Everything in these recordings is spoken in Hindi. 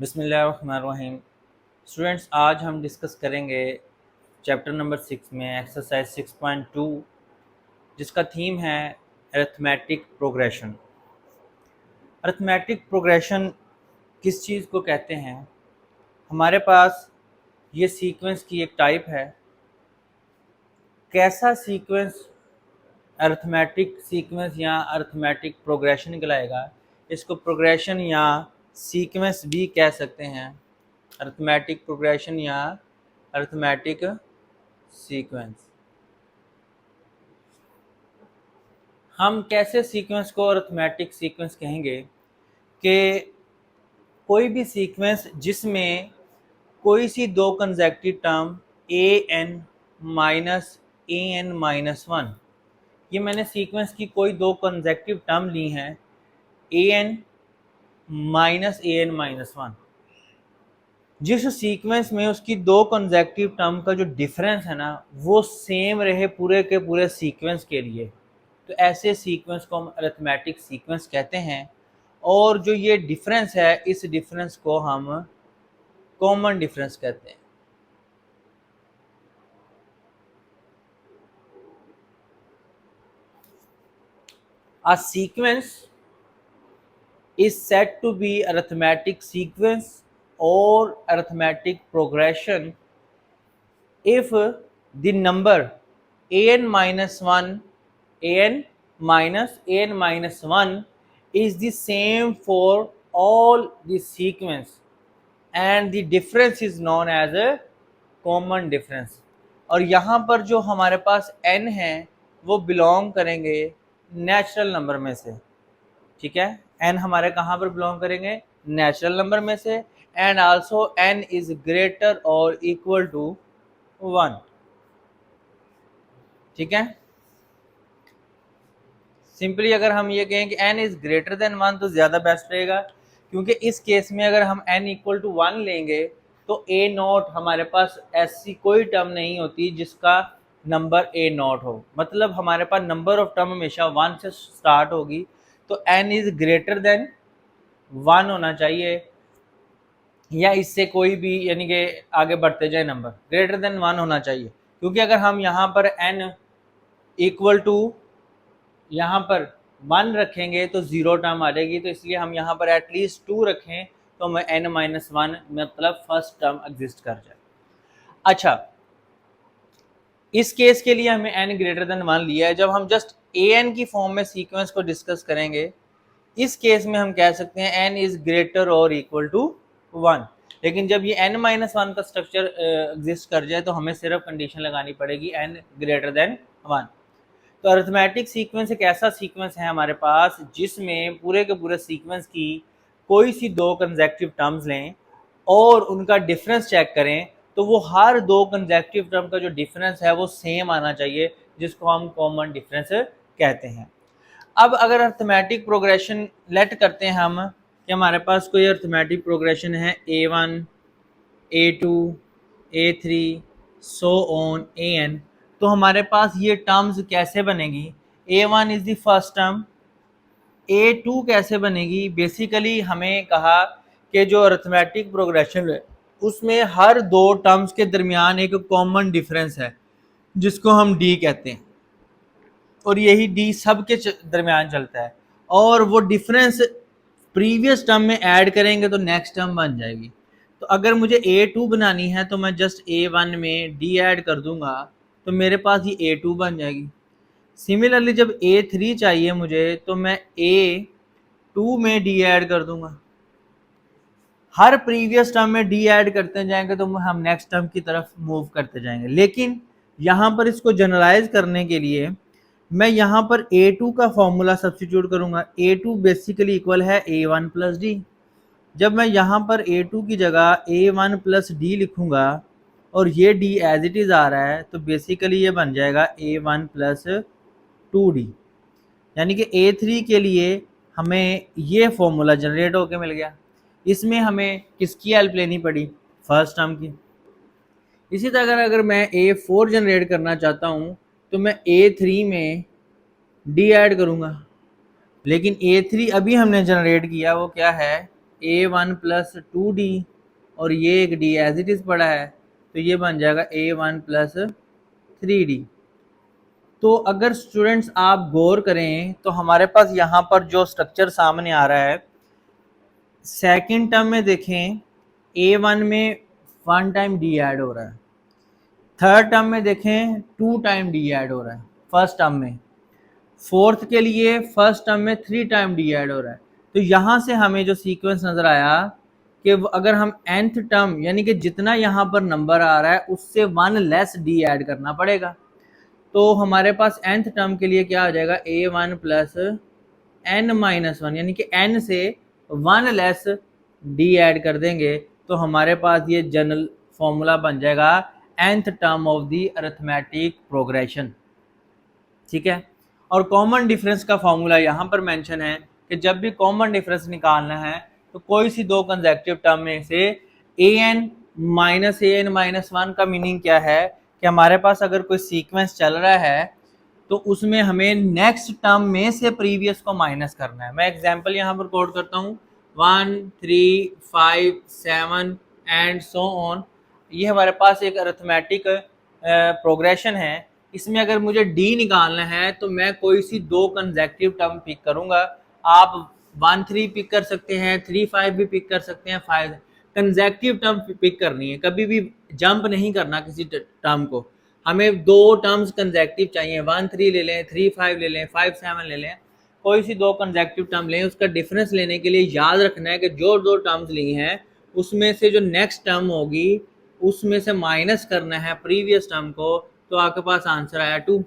बिस्मिल्लाहिर्रहमानिर्रहीम। स्टूडेंट्स, आज हम डिस्कस करेंगे चैप्टर नंबर 6 में एक्सरसाइज 6.2, जिसका थीम है अरिथमेटिक प्रोग्रेशन। अरिथमेटिक प्रोग्रेशन किस चीज़ को कहते हैं? हमारे पास ये सीक्वेंस की एक टाइप है। कैसा सीक्वेंस अरिथमेटिक सीक्वेंस या अरिथमेटिक प्रोग्रेशन कहलाएगा? इसको प्रोग्रेशन या सीक्वेंस भी कह सकते हैं। अरिथमेटिक प्रोग्रेशन या अरिथमेटिक सीक्वेंस। हम कैसे सीक्वेंस को अरिथमेटिक सीक्वेंस कहेंगे कि कोई भी सीक्वेंस जिसमें कोई सी दो consecutive term A N minus A N minus one, ये मैंने सीक्वेंस की कोई दो कंसेक्यूटिव टर्म ली हैं A N minus A N minus one. जिस सीक्वेंस में उसकी दो कंसेक्यूटिव टर्म का जो डिफरेंस है ना वो सेम रहे पूरे के पूरे सीक्वेंस के लिए, तो ऐसे सीक्वेंस को हम अरिथमेटिक सीक्वेंस कहते हैं। और जो ये डिफरेंस है इस डिफरेंस को हम कॉमन डिफरेंस कहते हैं। A sequence is said to be arithmetic sequence or arithmetic progression if the number an minus 1 an minus an minus 1 is the same for all the sequence and the difference is known as a common difference। और यहाँ पर जो हमारे पास n है वो बिलोंग करेंगे नेचुरल नंबर में से। ठीक है, n हमारे कहाँ पर बिलोंग करेंगे? नेचुरल नंबर में से। And also n is greater और इक्वल टू 1। ठीक है, सिंपली अगर हम ये कहें कि n इज ग्रेटर देन 1 तो ज़्यादा बेस्ट रहेगा, क्योंकि इस केस में अगर हम n इक्वल टू 1 लेंगे तो a नॉट हमारे पास ऐसी कोई टर्म नहीं होती जिसका नंबर a नॉट हो। मतलब हमारे पास नंबर ऑफ टर्म हमेशा 1 से स्टार्ट होगी, तो n इज ग्रेटर देन 1 होना चाहिए, या इससे कोई भी यानी कि आगे बढ़ते जाए नंबर ग्रेटर देन 1 होना चाहिए। क्योंकि अगर हम यहाँ पर n इक्वल टू यहाँ पर 1 रखेंगे तो 0 टर्म आ जाएगी, तो इसलिए हम यहाँ पर एटलीस्ट 2 रखें तो हमें n माइनस 1 मतलब फर्स्ट टर्म एग्जिस्ट कर जाए। अच्छा, इस केस के लिए हमें n ग्रेटर देन 1 लिया है। जब हम जस्ट an की फॉर्म में सीक्वेंस को डिस्कस करेंगे, इस केस में हम कह सकते हैं n इज ग्रेटर और इक्वल टू 1। लेकिन जब ये n माइनस 1 का स्ट्रक्चर एग्जिस्ट कर जाए तो हमें सिर्फ कंडीशन लगानी पड़ेगी n ग्रेटर देन 1। तो अरिथमेटिक सीक्वेंस एक ऐसा सीक्वेंस है हमारे पास जिसमें पूरे के पूरे सीक्वेंस की कोई सी दो कंसेक्यूटिव टर्म्स लें और उनका डिफरेंस चेक करें, तो वो हर दो कंसेक्यूटिव टर्म का जो डिफरेंस है वो सेम आना चाहिए, जिसको हम कॉमन डिफरेंस कहते हैं। अब अगर अरिथमेटिक प्रोग्रेशन लेट करते हैं हम कि हमारे पास कोई अरिथमेटिक प्रोग्रेशन है a1 a2 a3 so on an, तो हमारे पास ये टर्म्स कैसे बनेगी? a1 is the first term, a2 कैसे बनेगी? बेसिकली हमें कहा कि जो अरिथमेटिक प्रोग्रेशन है उसमें हर दो टर्म्स के दरमियान एक कॉमन डिफरेंस है जिसको हम d कहते हैं, और यही d सब के दरमियान चलता है, और वो डिफरेंस प्रीवियस टर्म में ऐड करेंगे तो नेक्स्ट टर्म बन जाएगी। तो अगर मुझे a2 बनानी है तो मैं जस्ट a1 में d ऐड कर दूंगा तो मेरे पास ये a2 बन जाएगी। सिमिलरली जब a3 चाहिए मुझे तो मैं a2 में d ऐड कर दूंगा। हर प्रीवियस टर्म में d ऐड करते जाएंगे तो हम नेक्स्ट टर्म की तरफ मूव करते जाएंगे। लेकिन यहाँ पर इसको जनरलाइज करने के लिए मैं यहाँ पर a2 का फॉर्मूला सब्स्टिट्यूट करूंगा। a2 बेसिकली इक्वल है a1 प्लस डी। जब मैं यहाँ पर a2 की जगह a1 प्लस डी लिखूंगा और ये d एज इट इज आ रहा है, तो बेसिकली ये बन जाएगा a1 प्लस 2d। यानी कि a3 के लिए हमें ये फॉर्मूला जनरेट होके मिल गया। इसमें हमें किसकी हेल्प लेनी पड़ी? फर्स्ट टर्म की। इसी तरह अगर मैं a4 जनरेट करना चाहता हूँ तो मैं a3 में d ऐड करूँगा। लेकिन a3 अभी हमने जनरेट किया वो क्या है? A1 प्लस 2D और ये एक D एज इट इज़ पड़ा है, तो ये बन जाएगा A1 प्लस 3D। तो अगर स्टूडेंट्स आप गौर करें तो हमारे पास यहाँ पर जो स्ट्रक्चर सामने आ रहा है, सेकेंड टर्म में देखें A1 में 1 टाइम D ऐड हो रहा है, थर्ड टर्म में देखें 2 टाइम D ऐड हो रहा है फर्स्ट टर्म में, फोर्थ के लिए फर्स्ट टर्म में 3 टाइम D ऐड हो रहा है। तो यहाँ से हमें जो सीक्वेंस नज़र आया कि अगर हम nth टर्म यानी कि जितना यहाँ पर नंबर आ रहा है उससे 1 लेस D ऐड करना पड़ेगा। तो हमारे पास nth टर्म के लिए क्या हो जाएगा, A1 प्लस n-1 यानी कि n से 1 लेस D ऐड कर देंगे तो हमारे पास ये जनरल फॉर्मूला बन जाएगा nth term of the arithmetic progression. ठीक है, और कॉमन डिफरेंस का फॉर्मूला यहाँ पर मेंशन है कि जब भी कॉमन डिफरेंस निकालना है तो कोई सी दो कंसेक्यूटिव टर्म में से an माइनस 1 का मीनिंग क्या है कि हमारे पास अगर कोई सीक्वेंस चल रहा है तो उसमें हमें नेक्स्ट टर्म में से प्रीवियस को माइनस करना है। मैं एग्जांपल यहाँ पर कोड करता हूँ 1 3 5 7 एंड सो ऑन। ये हमारे पास एक अरिथमेटिक प्रोग्रेशन है, इसमें अगर मुझे D निकालना है तो मैं कोई सी दो कंसेक्यूटिव टर्म पिक करूंगा। आप 1 3 पिक कर सकते हैं, 3 5 भी पिक कर सकते हैं, 5 कंसेक्यूटिव टर्म पिक करनी है, कभी भी जंप नहीं करना किसी टर्म को। हमें दो टर्म्स कंसेक्यूटिव चाहिए, 1 3 ले लें, 3 5 ले लें, 5 7 ले लें, कोई सी दो कंसेक्यूटिव टर्म लें। उसका डिफरेंस लेने के लिए याद रखना है कि जो दो टर्म्स ली हैं उसमें से जो नेक्स्ट टर्म होगी उसमें से माइनस करना है प्रीवियस टर्म को, तो आपके पास आंसर आया 2।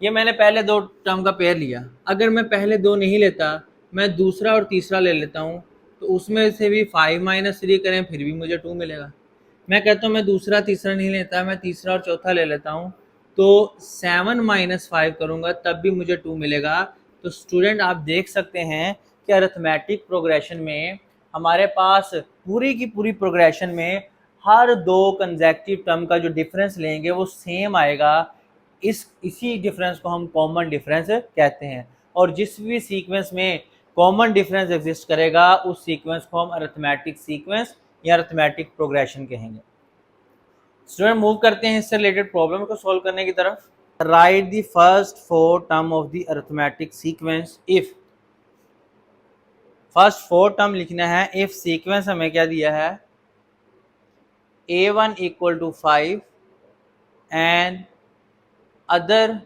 ये मैंने पहले दो टर्म का पेयर लिया, अगर मैं पहले दो नहीं लेता मैं दूसरा और तीसरा ले लेता हूँ तो उसमें से भी 5 माइनस 3 करें फिर भी मुझे 2 मिलेगा। मैं कहता हूँ मैं दूसरा तीसरा नहीं लेता, मैं तीसरा और चौथा ले लेता हूँ तो 7 माइनस 5 करूँगा तब भी मुझे 2 मिलेगा। तो स्टूडेंट आप देख सकते हैं कि अरिथमेटिक प्रोग्रेशन में हमारे पास पूरी की पूरी प्रोग्रेशन में हर दो कंसेक्यूटिव टर्म का जो डिफरेंस लेंगे वो सेम आएगा। इसी डिफरेंस को हम कॉमन डिफरेंस कहते हैं, और जिस भी सीक्वेंस में कॉमन डिफरेंस एग्जिस्ट करेगा उस सीक्वेंस को हम अरिथमेटिक सीक्वेंस या अरिथमेटिक प्रोग्रेशन कहेंगे। स्टूडेंट मूव करते हैं इससे रिलेटेड प्रॉब्लम को सॉल्व करने की तरफ। Right the first 4 term of the arithmetic sequence if. First 4 term लिखना है। इफ सीक्वेंस हमें क्या दिया है, A1 equal to 5 and other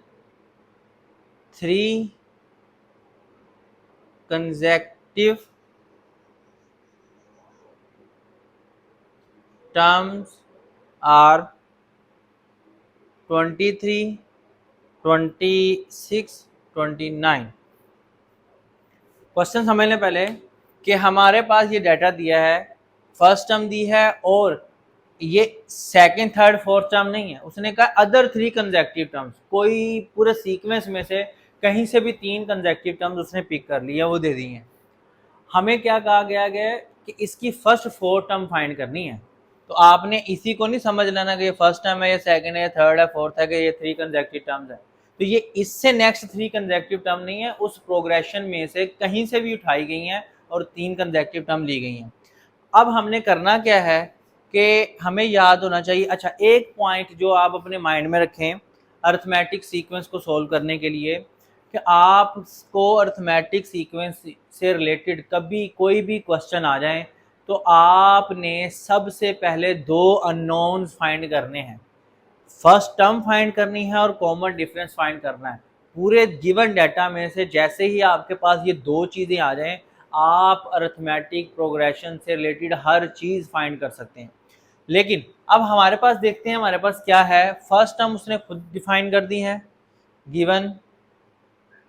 3 consecutive terms are 23, 26, 29। Question समझ लें पहले कि हमारे पास ये डाटा दिया है, फर्स्ट टर्म दी है और ये सेकंड थर्ड फोर्थ टर्म नहीं है। उसने कहा अदर 3 कंसेक्यूटिव टर्म्स, कोई पूरे सीक्वेंस में से कहीं से भी 3 कंसेक्यूटिव टर्म्स उसने पिक कर लिया, वो दे दी हैं। हमें क्या कहा गया कि इसकी फर्स्ट 4 टर्म फाइंड करनी है। तो आपने इसी को नहीं समझ लेना कि ये फर्स्ट टर्म है, ये सेकंड है, थर्ड है, फोर्थ है, कि ये 3 कंसेक्यूटिव टर्म्स है। तो ये इससे नेक्स्ट 3 कंसेक्यूटिव टर्म नहीं है, उस प्रोग्रेशन में से कहीं से भी उठाई गई हैं और 3 कंसेक्यूटिव टर्म ली गई हैं। अब हमने करना क्या है कि हमें याद होना चाहिए। अच्छा, एक पॉइंट जो आप अपने माइंड में रखें अरिथमेटिक सीक्वेंस को सोल्व करने के लिए, कि आपको अरिथमेटिक सीक्वेंस से रिलेटेड कभी कोई भी क्वेश्चन आ जाए तो आपने सबसे पहले 2 अननोन्स फाइंड करने हैं। फर्स्ट टर्म फाइंड करनी है और कॉमन डिफरेंस फाइंड करना है। पूरे गिवन डाटा में से जैसे ही आपके पास ये 2 चीज़ें आ जाएं, आप अरिथमेटिक प्रोग्रेशन से रिलेटेड हर चीज़ फाइंड कर सकते हैं। लेकिन अब हमारे पास देखते हैं हमारे पास क्या है। फर्स्ट टर्म उसने खुद डिफाइन कर दी है, गिवन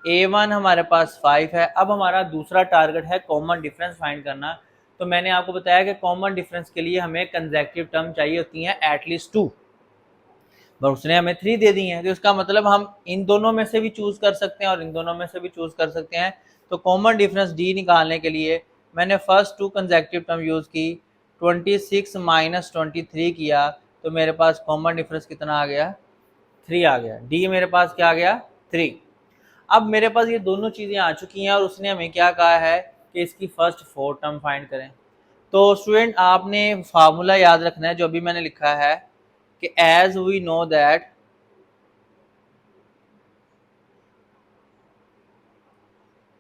A1 हमारे पास 5 है। अब हमारा दूसरा टारगेट है कॉमन डिफरेंस फाइंड करना। तो मैंने आपको बताया कि कॉमन डिफरेंस के लिए हमें कंसेक्यूटिव टर्म चाहिए होती हैं एटलीस्ट 2, पर उसने हमें 3 दे दी हैं। तो इसका मतलब हम इन दोनों में से भी चूज़ कर सकते हैं और इन दोनों में से भी चूज़ कर सकते हैं। तो कॉमन डिफरेंस D निकालने के लिए मैंने फर्स्ट 2 कंसेक्यूटिव टर्म यूज़ की, 26 माइनस 23 किया, तो मेरे पास कॉमन डिफरेंस कितना आ गया, 3 आ गया। D मेरे पास क्या आ गया, 3। अब मेरे पास ये दोनों चीज़ें आ चुकी हैं और उसने हमें क्या कहा है कि इसकी फर्स्ट 4 टर्म फाइंड करें। तो स्टूडेंट आपने फार्मूला याद रखना है जो अभी मैंने लिखा है कि as we know that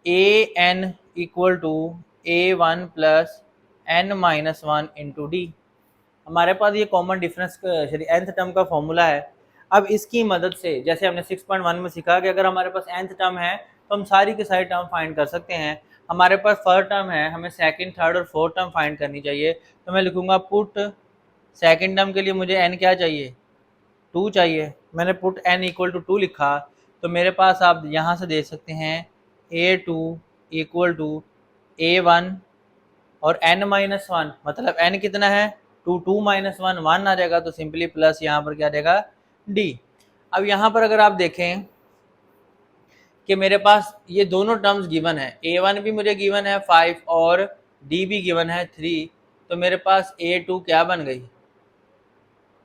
a n equal to A1 plus n minus 1 into d. हमारे पास ये कॉमन डिफरेंस nth टर्म का फॉर्मूला है। अब इसकी मदद से जैसे हमने 6.1 में सीखा कि अगर हमारे पास nth टर्म है तो हम सारी की सारी टर्म फाइंड कर सकते हैं। हमारे पास फर्स्ट टर्म है, हमें सेकंड, थर्ड और फोर्थ टर्म फाइंड करनी चाहिए। तो मैं लिखूंगा पुट सेकंड टर्म के लिए मुझे n क्या चाहिए, 2 चाहिए। मैंने पुट n इक्वल टू 2 लिखा, तो मेरे पास आप यहाँ से देख सकते हैं A2 इक्वल टू A1 और n माइनस 1, मतलब n कितना है 2, 2 माइनस 1 1 आ जाएगा, तो सिंपली प्लस यहाँ पर क्या आ जाएगा d। अब यहाँ पर अगर आप देखें कि मेरे पास ये दोनों टर्म्स गिवन है, A1 भी मुझे गिवन है 5 और d भी गिवन है 3, तो मेरे पास A2 क्या बन गई,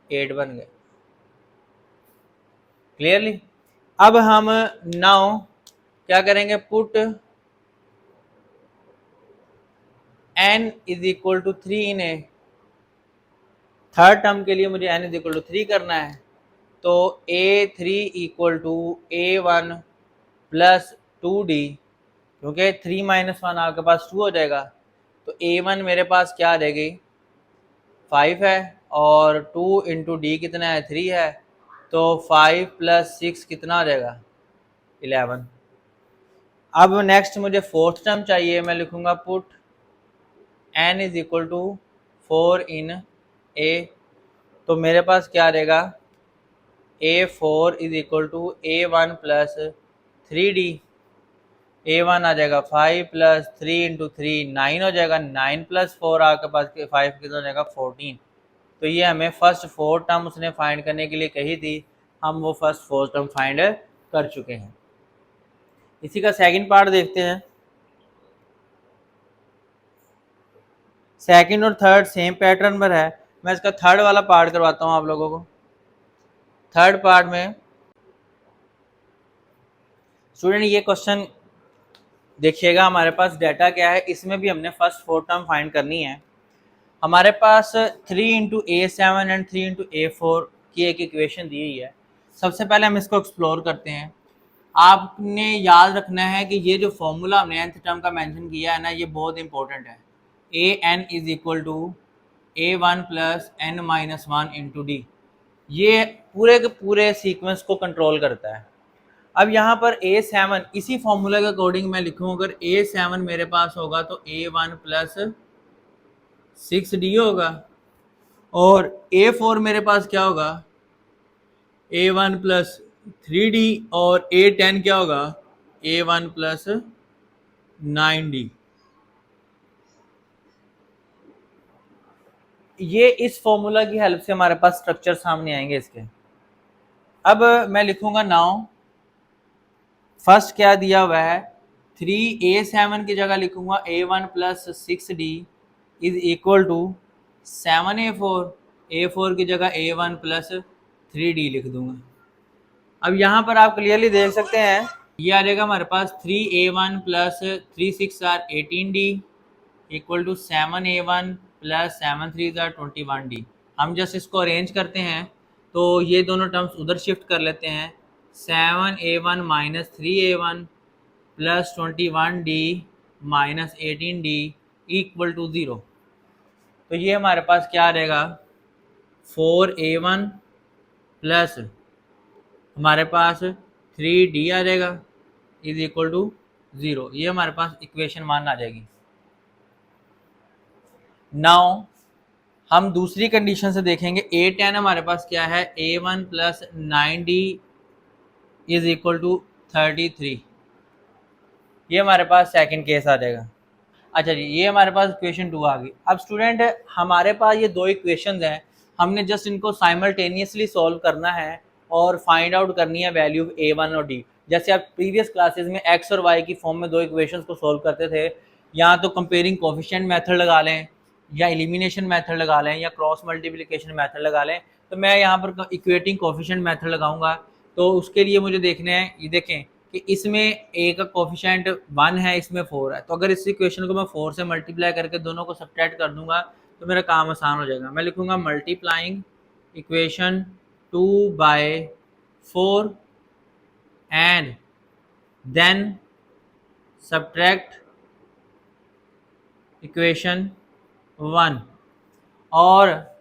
8 बन गए। क्लियरली। अब हम नाउ क्या करेंगे, put n is equal to 3 in a. Third term के लिए मुझे n इज इक्वल टू 3 करना है, तो A3 equal to A1 plus 2d, क्योंकि 3 माइनस 1 आपके पास 2 हो जाएगा, तो A1 मेरे पास क्या आ जाएगी 5 है और 2 इंटू डी कितना है 3 है, तो 5 प्लस 6 कितना हो जाएगा 11। अब नेक्स्ट मुझे फोर्थ टर्म चाहिए, मैं लिखूंगा put n is equal to 4 in a, तो मेरे पास क्या रहेगा A4 is equal to A1 plus 3d। A1 आ जाएगा 5 प्लस 3 इंटू 3 9 हो जाएगा, 9 प्लस 4 आपके पास 5 कितना हो जाएगा 14। तो ये हमें फर्स्ट 4 टर्म उसने फाइंड करने के लिए कही थी, हम वो फर्स्ट 4 टर्म फाइंड कर चुके हैं। इसी का सेकंड पार्ट देखते हैं। सेकंड और थर्ड सेम पैटर्न पर है, मैं इसका थर्ड वाला पार्ट करवाता हूँ आप लोगों को। थर्ड पार्ट में स्टूडेंट ये क्वेश्चन देखिएगा, हमारे पास डाटा क्या है, इसमें भी हमने फर्स्ट 4 टर्म फाइंड करनी है। हमारे पास 3 into A7 and 3 into A4 की एक इक्वेशन दी हुई है। सबसे पहले हम इसको एक्सप्लोर करते हैं। आपने याद रखना है कि ये जो फॉर्मूला हमने nth टर्म का मेंशन किया है ना, ये बहुत इंपॉर्टेंट है। an is equal to A1 plus n minus 1 into d, ये पूरे के पूरे सीक्वेंस को कंट्रोल करता है। अब यहाँ पर A7 इसी फॉर्मूला के अकॉर्डिंग मैं लिखूँ, अगर A7 मेरे पास होगा तो A1 प्लस 6d होगा, और A4 मेरे पास क्या होगा A1 प्लस 3d, और A10 क्या होगा A1 प्लस 9d। ये इस फॉर्मूला की हेल्प से हमारे पास स्ट्रक्चर सामने आएंगे इसके। अब मैं लिखूंगा नाउ फर्स्ट क्या दिया हुआ है 3A7 की जगह लिखूंगा A1 plus 6d is equal to 7A4, A4 की जगह A1 प्लस 3d लिख दूंगा। अब यहाँ पर आप क्लियरली देख सकते हैं, ये आ जाएगा हमारे पास 3A1 plus 3 6 are 18d equal to 7A1 plus 7 3 are 21d। हम जस्ट इसको अरेंज करते हैं तो ये दोनों टर्म्स उधर शिफ्ट कर लेते हैं, 7A1 minus 3A1 plus 21d minus 18d equal to 0। तो ये हमारे पास क्या रहेगा 4A1 प्लस हमारे पास 3d आ जाएगा इज इक्वल टू 0। ये हमारे पास इक्वेशन 1 आ जाएगी। नाउ हम दूसरी कंडीशन से देखेंगे, A10 हमारे पास क्या है A1 plus 9d is equal to 33। ये हमारे पास सेकंड केस आ जाएगा। अच्छा जी, ये हमारे पास इक्वेशन 2 आ गई। अब स्टूडेंट हमारे पास ये दो इक्वेशंस हैं, हमने जस्ट इनको साइमल्टेनियसली सॉल्व करना है और फाइंड आउट करनी है वैल्यू A1 और D। जैसे आप प्रीवियस क्लासेस में x और y की फॉर्म में दो इक्वेशंस को सॉल्व करते थे, या तो कंपेयरिंग कोफिशिएंट मेथड लगा लें, या एलिमिनेशन मेथड लगा लें, या क्रॉस मल्टीप्लिकेशन मेथड लगा लें। तो मैं यहाँ पर इक्वेटिंग कोफिशिएंट मेथड लगाऊंगा, तो उसके लिए मुझे देखने हैं, ये देखें कि इसमें ए का कोफिशिएंट 1 है, इसमें 4 है, तो अगर इस इक्वेशन को मैं 4 से मल्टीप्लाई करके दोनों को सब्ट्रैक्ट कर दूंगा तो मेरा काम आसान हो जाएगा। मैं लिखूंगा multiplying equation 2 by 4 and then subtract equation 1, और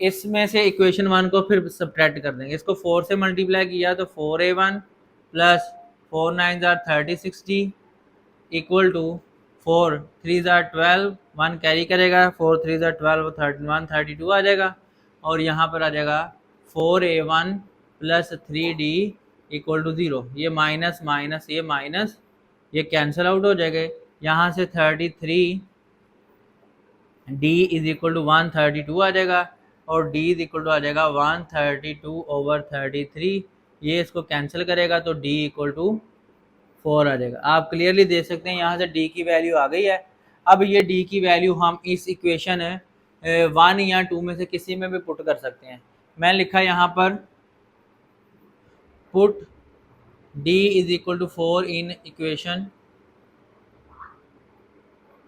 इसमें से इक्वेशन 1 को फिर सब्ट्रैक्ट कर देंगे। इसको 4 से मल्टीप्लाई किया तो 4a1 plus 4 9 30 equal to 4 3 12, 1 carry करेगा, 4 3 12 31 32 आ जाएगा, और यहाँ पर आ जाएगा 4a1 plus 3d equal to 0। ये माइनस माइनस ये माइनस ये कैंसिल आउट हो जाएगा। यहाँ से 33 d इज इक्वल टू 132 आ जाएगा, और d इज इक्वल टू आ जाएगा 132/33। ये इसको कैंसिल करेगा तो d इक्वल टू 4 आ जाएगा। आप क्लियरली देख सकते हैं यहाँ से d की वैल्यू आ गई है। अब ये d की वैल्यू हम इस इक्वेशन 1 या 2 में से किसी में भी पुट कर सकते हैं। मैं लिखा यहाँ पर put d is equal to 4 in equation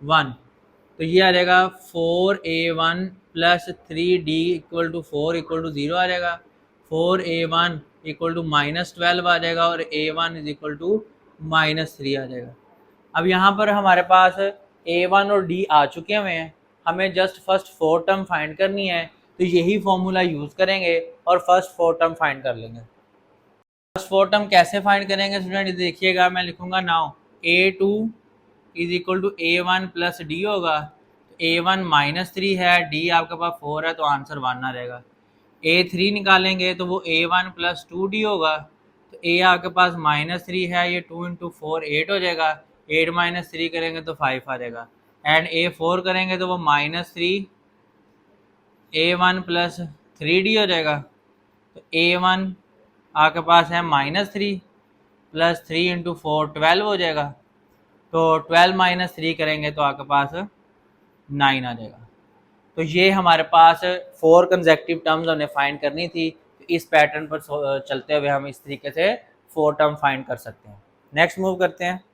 1, तो ये आ जाएगा 4a1 plus 3d equal to 4 equal to 0 आ जाएगा। 4a1 इक्वल टू -12 आ जाएगा, और a1 इज इक्वल टू -3 आ जाएगा। अब यहाँ पर हमारे पास a1 और d आ चुके हुए हैं, हमें जस्ट फर्स्ट 4 टर्म फाइंड करनी है, तो यही फॉर्मूला यूज़ करेंगे और फर्स्ट 4 टर्म फाइंड कर लेंगे। फर्स्ट 4 टर्म कैसे फाइंड करेंगे स्टूडेंट, देखिएगा, मैं लिखूंगा now a2 is equal to a1 plus d होगा, तो a1 -3 है, d आपके पास 4 है, तो आंसर 1 आ जाएगा। a3 निकालेंगे तो वो a1 प्लस 2d होगा, तो a आपके पास -3 है, ये 2 × 4 8 हो जाएगा, 8 - 3 करेंगे तो 5 आ जाएगा, एंड a4 करेंगे तो वो -3 a1 प्लस 3d हो जाएगा, तो a1 आपके पास है -3 प्लस 3 × 4 12 हो जाएगा, तो 12 - 3 करेंगे तो आपके पास 9 आ जाएगा। तो ये हमारे पास 4 कंसेक्टिव टर्म्स हमने फाइंड करनी थी, तो इस पैटर्न पर चलते हुए हम इस तरीके से 4 टर्म फाइंड कर सकते हैं। नेक्स्ट मूव करते हैं।